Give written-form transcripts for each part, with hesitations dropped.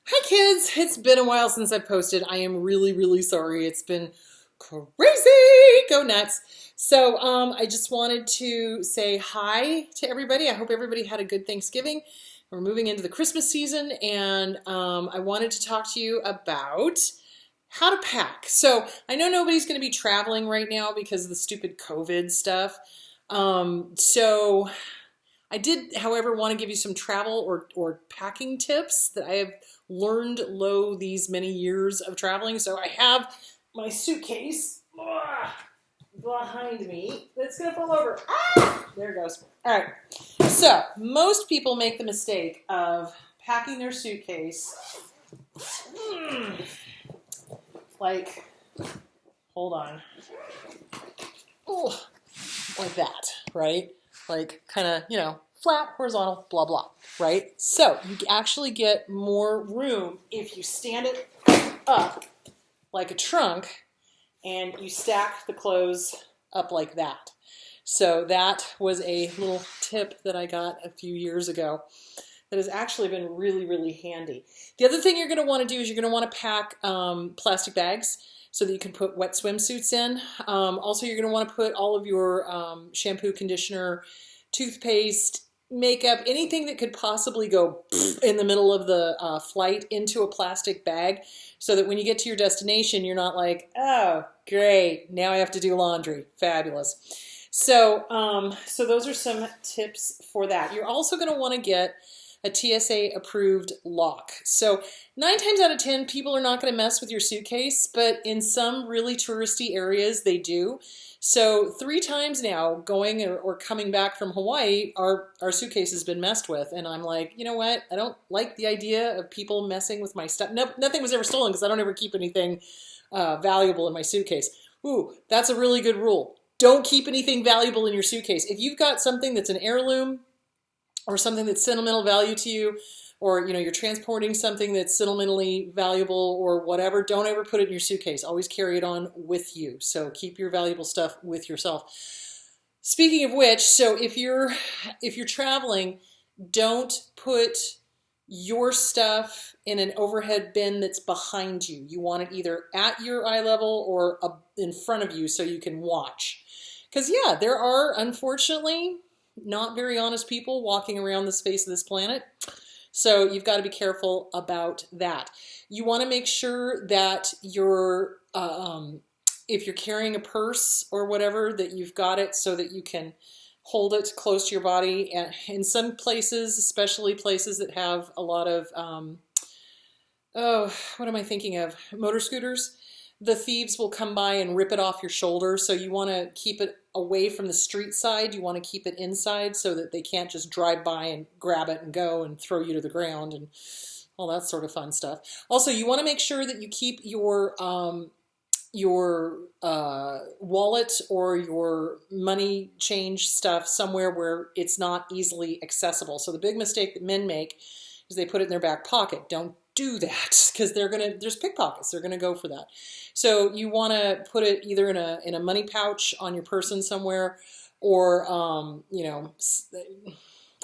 Hi kids, it's been a while since I posted. I am really, really sorry. It's been crazy. Go nuts. So I just wanted to say hi to everybody. I hope everybody had a good Thanksgiving. We're moving into the Christmas season, and I wanted to talk to you about how to pack. So I know nobody's going to be traveling right now because of the stupid COVID stuff. So I did, however, want to give you some travel or packing tips that I have learned these many years of traveling. So I have my suitcase behind me. It's going to fall over. Ah! There it goes. All right. So most people make the mistake of packing their suitcase like, hold on. Oh, like that, right? Like kind of, flat, horizontal, blah, blah, right? So you actually get more room if you stand it up like a trunk and you stack the clothes up like that. So that was a little tip that I got a few years ago that has actually been really, really handy. The other thing you're going to want to do is you're going to want to pack plastic bags so that you can put wet swimsuits in. Also, you're going to want to put all of your shampoo, conditioner, toothpaste, makeup, anything that could possibly go in the middle of the flight into a plastic bag so that when you get to your destination, you're not like, oh, great, now I have to do laundry. Fabulous. So, so those are some tips for that. You're also going to want to get a TSA approved lock. So 9 times out of 10, people are not going to mess with your suitcase, but in some really touristy areas, they do. So 3 times now, going or coming back from Hawaii, our suitcase has been messed with. And I'm like, you know what? I don't like the idea of people messing with my stuff. No, nothing was ever stolen because I don't ever keep anything valuable in my suitcase. Ooh, that's a really good rule. Don't keep anything valuable in your suitcase. If you've got something that's an heirloom, or something that's sentimental value to you, or you're transporting something that's sentimentally valuable or whatever, don't ever put it in your suitcase. Always carry it on with you. So keep your valuable stuff with yourself. Speaking of which, so if you're traveling, don't put your stuff in an overhead bin that's behind you. You want it either at your eye level or in front of you so you can watch. Because yeah, there are, unfortunately, not very honest people walking around the face of this planet. So you've got to be careful about that. You want to make sure that if you're carrying a purse or whatever, that you've got it so that you can hold it close to your body. And in some places, especially places that have a lot of, what am I thinking of? Motor scooters. The thieves will come by and rip it off your shoulder. So you want to keep it away from the street side. You want to keep it inside so that they can't just drive by and grab it and go and throw you to the ground and all that sort of fun stuff. Also, you want to make sure that you keep your wallet or your money change stuff somewhere where it's not easily accessible. So the big mistake that men make is they put it in their back pocket. Don't do that because there's pickpockets. They're gonna go for that. So you want to put it either in a money pouch on your person somewhere, or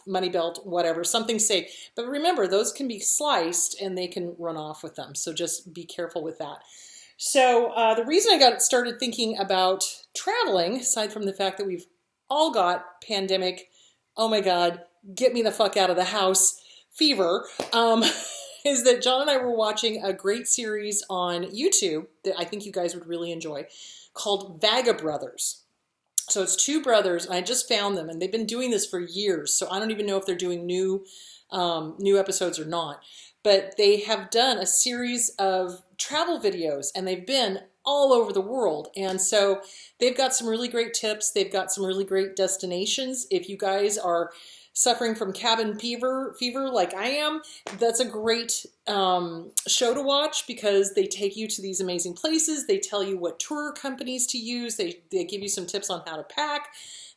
money belt, whatever, something safe. But remember, those can be sliced and they can run off with them. So just be careful with that. So the reason I got started thinking about traveling, aside from the fact that we've all got pandemic, oh my God, get me the fuck out of the house fever, is that John and I were watching a great series on YouTube that I think you guys would really enjoy called Vagabrothers. So it's 2 brothers, and I just found them, and they've been doing this for years, so I don't even know if they're doing new episodes or not. But they have done a series of travel videos, and they've been all over the world. And so they've got some really great tips. They've got some really great destinations. If you guys are suffering from cabin fever like I am, that's a great show to watch because they take you to these amazing places. They tell you what tour companies to use. They give you some tips on how to pack.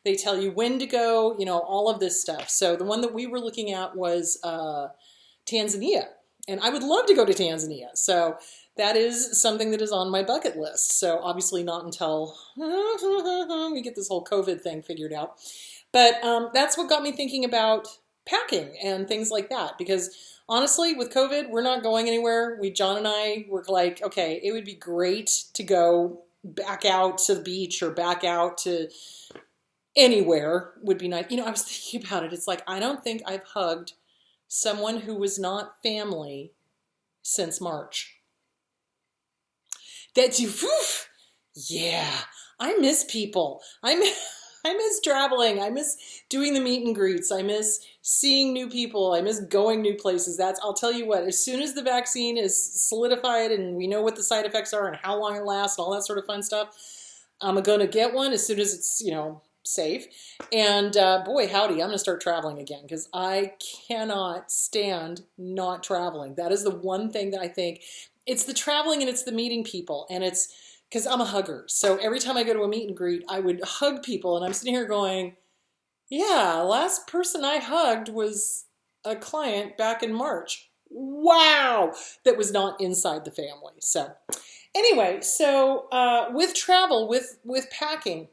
They tell you when to go, all of this stuff. So the one that we were looking at was Tanzania, and I would love to go to Tanzania. So that is something that is on my bucket list. So obviously not until we get this whole COVID thing figured out. But that's what got me thinking about packing and things like that, because honestly, with COVID, we're not going anywhere. John and I were like, okay, it would be great to go back out to the beach or back out to anywhere would be nice. You know, I was thinking about it. It's like, I don't think I've hugged someone who was not family since March. That's you. Yeah, I miss people. I miss traveling. I miss doing the meet and greets. I miss seeing new people. I miss going new places. I'll tell you what, as soon as the vaccine is solidified and we know what the side effects are and how long it lasts and all that sort of fun stuff, I'm going to get one as soon as it's, safe. And boy, howdy, I'm going to start traveling again because I cannot stand not traveling. That is the one thing that I think, it's the traveling and it's the meeting people, and it's because I'm a hugger. So every time I go to a meet and greet, I would hug people, and I'm sitting here going, yeah, last person I hugged was a client back in March. Wow, that was not inside the family. So anyway, with travel, with packing,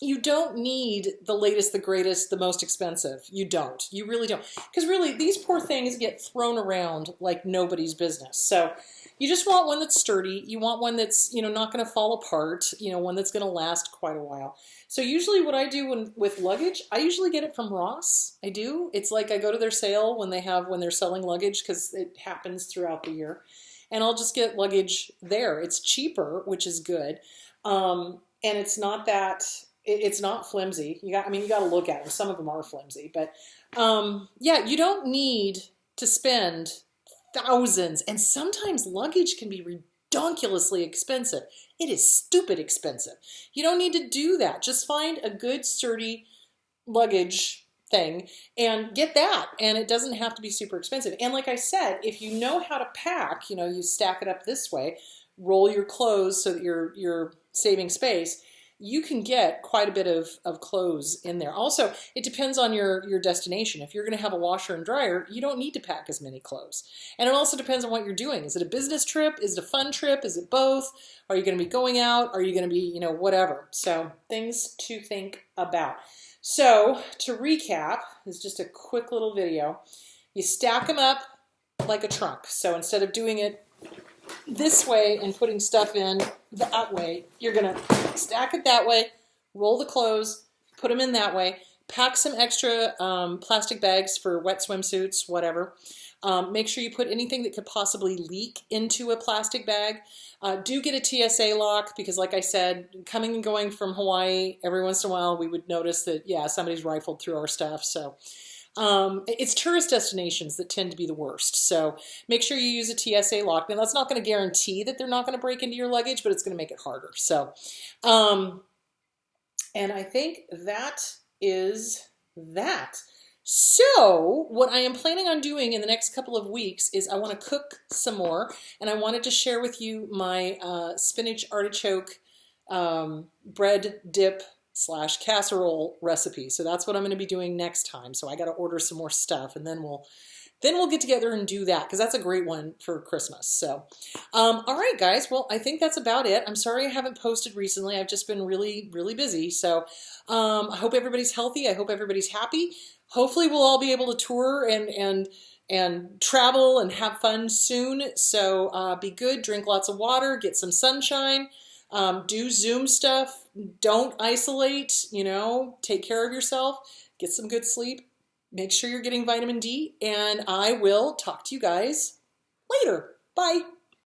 you don't need the latest, the greatest, the most expensive. You don't. You really don't. Because really, these poor things get thrown around like nobody's business. So you just want one that's sturdy. You want one that's, not going to fall apart, one that's going to last quite a while. So usually what I do with luggage, I usually get it from Ross. I do. It's like I go to their sale when they're selling luggage, because it happens throughout the year. And I'll just get luggage there. It's cheaper, which is good. And it's not that... It's not flimsy. You got to look at them. Some of them are flimsy, but yeah, you don't need to spend thousands. And sometimes luggage can be redonkulously expensive. It is stupid expensive. You don't need to do that. Just find a good sturdy luggage thing and get that. And it doesn't have to be super expensive. And like I said, if you know how to pack, you stack it up this way, roll your clothes so that you're saving space. You can get quite a bit of clothes in there. Also, it depends on your destination. If you're going to have a washer and dryer, you don't need to pack as many clothes. And it also depends on what you're doing. Is it a business trip? Is it a fun trip? Is it both? Are you going to be going out? Are you going to be, whatever? So things to think about. So to recap, this is just a quick little video. You stack them up like a trunk. So instead of doing it this way and putting stuff in that way, you're going to stack it that way, roll the clothes, put them in that way, pack some extra plastic bags for wet swimsuits, whatever. Make sure you put anything that could possibly leak into a plastic bag. Do get a TSA lock, because like I said, coming and going from Hawaii, every once in a while we would notice that, yeah, somebody's rifled through our stuff. So it's tourist destinations that tend to be the worst. So make sure you use a TSA lock. Now, that's not going to guarantee that they're not going to break into your luggage, but it's going to make it harder. So, and I think that is that. So what I am planning on doing in the next couple of weeks is I want to cook some more, and I wanted to share with you my spinach artichoke bread dip / casserole recipe. So that's what I'm going to be doing next time. So I got to order some more stuff, and then we'll get together and do that, because that's a great one for Christmas. So, all right, guys. Well, I think that's about it. I'm sorry I haven't posted recently. I've just been really, really busy. So I hope everybody's healthy. I hope everybody's happy. Hopefully we'll all be able to tour and travel and have fun soon. So be good, drink lots of water, get some sunshine. Do Zoom stuff. Don't isolate, take care of yourself, get some good sleep, make sure you're getting vitamin D, and I will talk to you guys later. Bye.